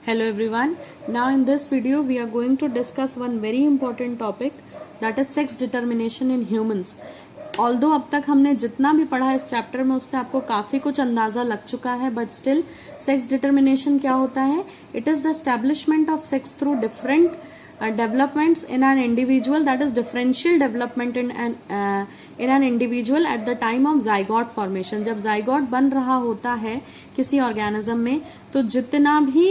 Hello everyone. Now in this video we are going to discuss one very important topic, that is sex determination in humans. Although अब तक हमने जितना भी पढ़ा इस chapter में उससे आपको काफी कुछ अंदाजा लग चुका है, बट स्टिल सेक्स डिटर्मिनेशन क्या होता है? It is the establishment of sex through different developments in an individual, that is differential development in an individual at the time of zygote formation. जब zygote बन रहा होता है किसी ऑर्गेनिज्म में, तो जितना भी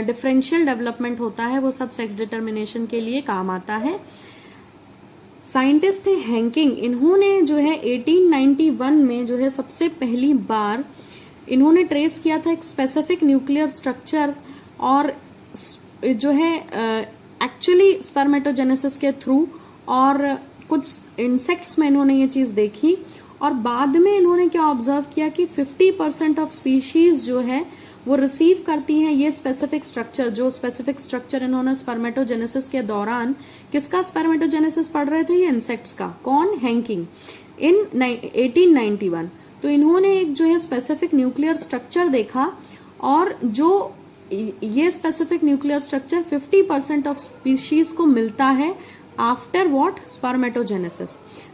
differential development होता है वो सब sex determination के लिए काम आता है. साइंटिस्ट थे हैंकिंग, इन्होंने जो है 1891 में जो है सबसे पहली बार इन्होंने ट्रेस किया था एक स्पेसिफिक न्यूक्लियर स्ट्रक्चर, और जो है एक्चुअली स्पर्मेटोजेनेसिस के थ्रू, और कुछ इंसेक्ट्स में इन्होंने ये चीज देखी. और बाद में इन्होंने क्या ऑब्जर्व किया कि 50% ऑफ स्पीशीज जो है वो रिसीव करती हैं ये स्पेसिफिक स्ट्रक्चर. जो स्पेसिफिक स्ट्रक्चर इन्होंने स्पर्मेटोजेनेसिस के दौरान, किसका स्पर्मेटोजेनेसिस पढ़ रहे थे? ये इंसेक्ट्स का. कौन? हैंकिंग इन 1891. तो इन्होंने एक जो है स्पेसिफिक न्यूक्लियर स्ट्रक्चर देखा, और जो ये specific nuclear structure 50% of species को मिलता है after what? Spermatogenesis.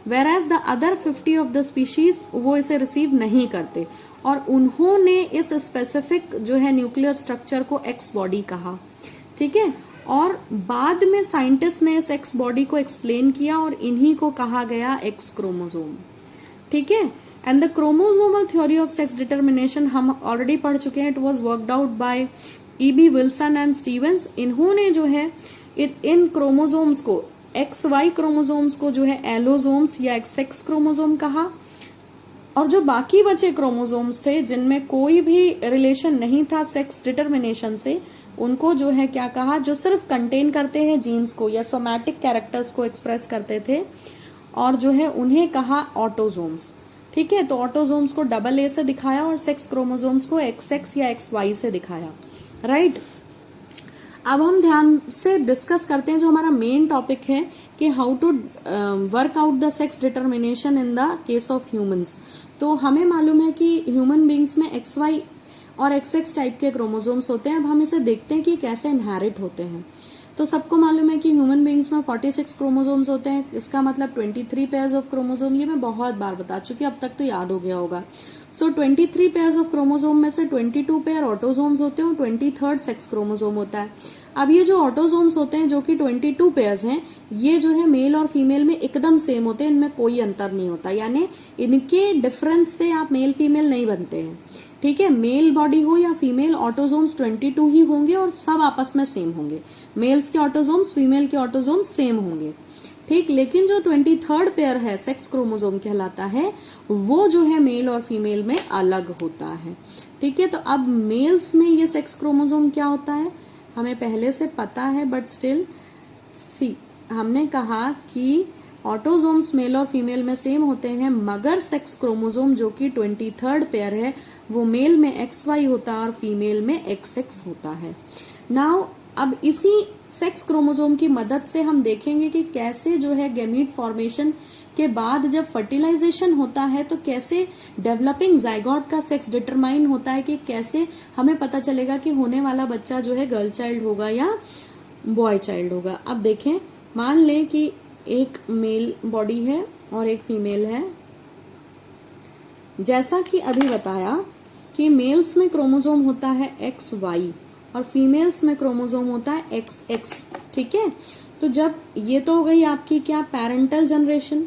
Whereas the other 50 of the species वो इसे रिसीव नहीं करते. और उन्होंने इस स्पेसिफिक जो है न्यूक्लियर स्ट्रक्चर को एक्स बॉडी कहा. ठीक है. और बाद में साइंटिस्ट ने इस एक्स बॉडी को एक्सप्लेन किया, और इन्हीं को कहा गया एक्स क्रोमोसोम. ठीक है. And the chromosomal theory of sex determination हम ऑलरेडी पढ़ चुके हैं. It was worked out by E.B. Wilson and Stevens. इन्होंने जो है इन क्रोमोसोम्स को, एक्स वाई क्रोमोसोम्स को जो है एलोसोम्स या एक्स क्रोमोसोम कहा. और जो बाकी बचे क्रोमोसोम्स थे जिनमें कोई भी रिलेशन नहीं था सेक्स डिटर्मिनेशन से, उनको जो है क्या कहा? जो सिर्फ कंटेन करते हैं जीन्स को या सोमैटिक कैरेक्टर्स को एक्सप्रेस करते थे, और जो है उन्हें कहा ऑटोसोम्स. ठीक है. तो ऑटोसोम्स को डबल ए से दिखाया और सेक्स क्रोमोसोम्स को एक्स या एक्स वाई से दिखाया. राइट. अब हम ध्यान से डिस्कस करते हैं जो हमारा मेन टॉपिक है कि how to work out the sex determination in the case of humans. तो हमें मालूम है कि ह्यूमन बींग्स में एक्स वाई और एक्स टाइप के क्रोमोसोम्स होते हैं. अब हम इसे देखते हैं कि कैसे इनहेरिट होते हैं. तो सबको मालूम है कि ह्यूमन बींग्स में 46 क्रोमोसोम्स होते हैं. इसका मतलब 23 पेयर्स ऑफ क्रोमोसोम. ये मैं बहुत बार बता चुकी हूँ, अब तक तो याद हो गया होगा. सो 23 पेयर्स ऑफ क्रोमोसोम में से 22 पेयर ऑटोसोम्स होते हैं और 23rd सेक्स क्रोमोसोम होता है. अब ये जो ऑटोसोम्स होते हैं जो कि 22 पेयर्स हैं, ये जो है मेल और फीमेल में एकदम सेम होते हैं. इनमें कोई अंतर नहीं होता, यानी इनके डिफरेंस से आप मेल फीमेल नहीं बनते हैं. ठीक है. मेल बॉडी हो या फीमेल, ऑटोसोम्स 22 ही होंगे और सब आपस में सेम होंगे. मेल्स के ऑटोसोम्स, फीमेल के ऑटोसोम्स सेम होंगे. ठीक. लेकिन जो 23rd पेयर है, सेक्स क्रोमोसोम कहलाता है, वो जो है मेल और फीमेल में अलग होता है. ठीक है. तो अब मेल्स में ये सेक्स क्रोमोसोम क्या होता है हमें पहले से पता है, बट स्टिल सी हमने कहा कि ऑटोसोम्स मेल और फीमेल में सेम होते हैं, मगर सेक्स क्रोमोसोम जो कि 23rd पेयर है वो मेल में एक्स वाई होता है और फीमेल में एक्स होता है. नाउ अब इसी सेक्स क्रोमोसोम की मदद से हम देखेंगे कि कैसे जो है गैमीट फॉर्मेशन के बाद जब फर्टिलाइजेशन होता है तो कैसे डेवलपिंग जाइगोट का सेक्स डिटरमाइन होता है, कि कैसे हमें पता चलेगा कि होने वाला बच्चा जो है गर्ल चाइल्ड होगा या बॉय चाइल्ड होगा. अब देखें, मान लें कि एक मेल बॉडी है और एक फीमेल है. जैसा कि अभी बताया कि मेल्स में क्रोमोसोम होता है एक्स वाई और फीमेल्स में क्रोमोसोम होता है एक्स एक्स. ठीक है. तो जब ये तो हो गई आपकी क्या? Parental generation.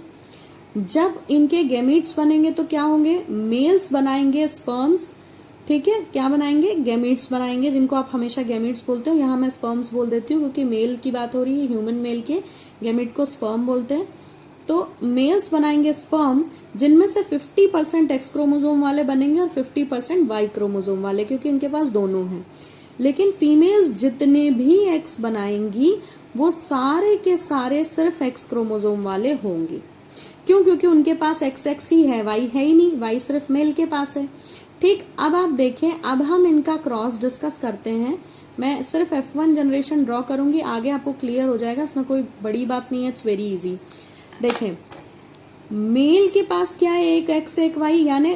जब इनके गैमीट्स बनेंगे तो क्या होंगे? मेल्स बनाएंगे स्पर्म्स. ठीक है. क्या बनाएंगे? गैमीट्स बनाएंगे, जिनको आप हमेशा गैमीट्स बोलते हो. यहाँ मैं स्पर्म्स बोल देती हूँ क्योंकि मेल की बात हो रही है. ह्यूमन मेल के गैमीट को स्पर्म बोलते हैं. तो मेल्स बनाएंगे स्पर्म, जिनमें से 50% एक्स क्रोमोसोम वाले बनेंगे और 50% वाई क्रोमोसोम वाले, क्योंकि इनके पास दोनों हैं. लेकिन फीमेल्स जितने भी एक्स बनाएंगी वो सारे के सारे सिर्फ एक्स क्रोमोसोम वाले होंगे. क्यों? क्योंकि उनके पास एक्स ही है, वाई है ही नहीं. वाई सिर्फ मेल के पास है. ठीक. अब आप देखें, अब हम इनका क्रॉस डिस्कस करते हैं. मैं सिर्फ F1 जनरेशन ड्रॉ करूंगी, आगे आपको क्लियर हो जाएगा. इसमें कोई बड़ी बात नहीं है, इट्स वेरी इजी. देखें, मेल के पास क्या है, एक एक्स एक वाई, यानी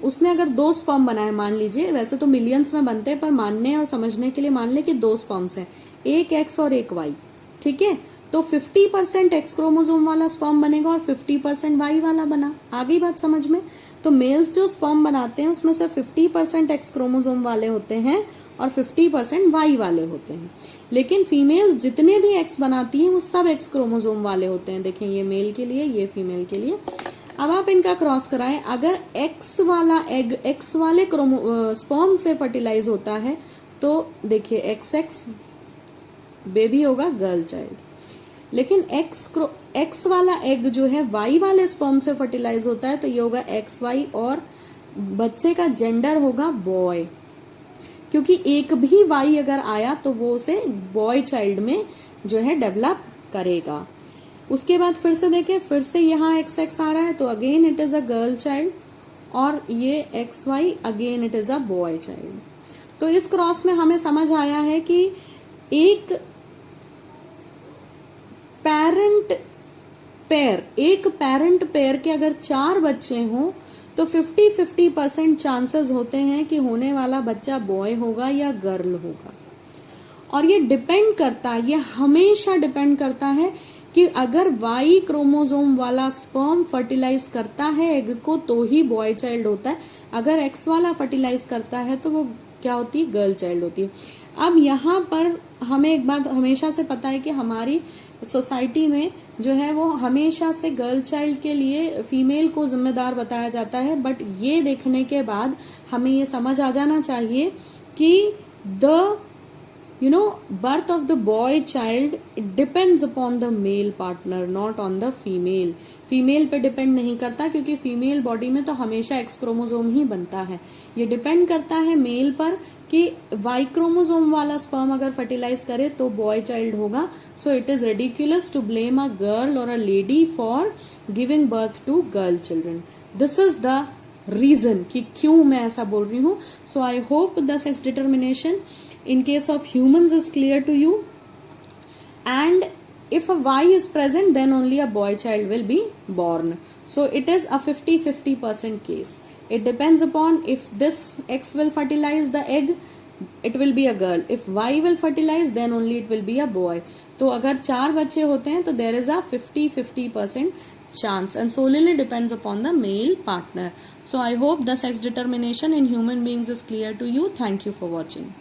उसने अगर 2 स्पर्म बनाए, मान लीजिए, वैसे तो मिलियंस में बनते हैं पर मानने और समझने के लिए मान ले कि 2 स्पर्म्स हैं, एक एक्स और एक वाई, ठीक है। तो 50% एक्स क्रोमोसोम वाला स्पर्म बनेगा और 50% वाई वाला बना। आ गई बात समझ में? तो मेल्स जो स्पर्म बनाते हैं उसमें से 50% एक्स क्रोमोसोम वाले होते हैं और 50% वाई वाले होते हैं। लेकिन फीमेल्स जितने भी एक्स बनाती हैं वो सब एक्स क्रोमोसोम वाले होते हैं। देखें, ये मेल के लिए, ये फीमेल के लिए। अब आप इनका क्रॉस कराएं, अगर एक्स वाला एग एक्स वाले स्पर्म से फर्टिलाइज होता है तो देखिए एक्स बेबी होगा, गर्ल चाइल्ड। लेकिन एक्स वाला एग जो है वाई वाले स्पर्म से फर्टिलाइज होता है तो ये होगा एक्स वाई, और बच्चे का जेंडर होगा बॉय, क्योंकि एक भी वाई अगर आया तो वो उसे बॉय चाइल्ड में जो है डेवलप करेगा। उसके बाद फिर से देखें, फिर से यहाँ एक्स एक्स आ रहा है तो again it is a girl child, और ये X Y again it is a boy child. तो इस क्रॉस में हमें समझ आया है कि एक पैरेंट पेयर के अगर 4 बच्चे हों तो 50-50% चांसेस होते हैं कि होने वाला बच्चा बॉय होगा या गर्ल होगा। और ये डिपेंड करता है, ये हमेशा डिपेंड करता है कि अगर वाई क्रोमोसोम वाला स्पर्म फर्टिलाइज करता है एग को तो ही बॉय चाइल्ड होता है, अगर एक्स वाला फर्टिलाइज करता है तो वो क्या होती है, गर्ल चाइल्ड होती है। अब यहाँ पर हमें एक बात हमेशा से पता है कि हमारी सोसाइटी में जो है वो हमेशा से गर्ल चाइल्ड के लिए फीमेल को जिम्मेदार बताया जाता है, बट ये देखने के बाद हमें ये समझ आ जाना चाहिए कि the birth of the boy child it depends upon the male partner, not on the female. Female पे डिपेंड नहीं करता, क्योंकि फीमेल बॉडी में तो हमेशा एक्स क्रोमोसोम ही बनता है। ये डिपेंड करता है मेल पर कि वाई क्रोमोसोम वाला स्पर्म अगर फर्टिलाइज करे तो बॉय चाइल्ड होगा। So it is ridiculous to blame a girl और a lady for giving birth to girl children. This is the reason कि क्यों मैं ऐसा बोल रही हूँ। So I hope the sex determination in case of humans is clear to you, and if a Y is present then only a boy child will be born. So it is a 50-50% case. It depends upon if this X will fertilize the egg, it will be a girl. If Y will fertilize then only it will be a boy. तो अगर 4 बच्चे होते हैं तो there is a 50-50% chance and solely depends upon the male partner. So I hope the sex determination in human beings is clear to you. Thank you for watching.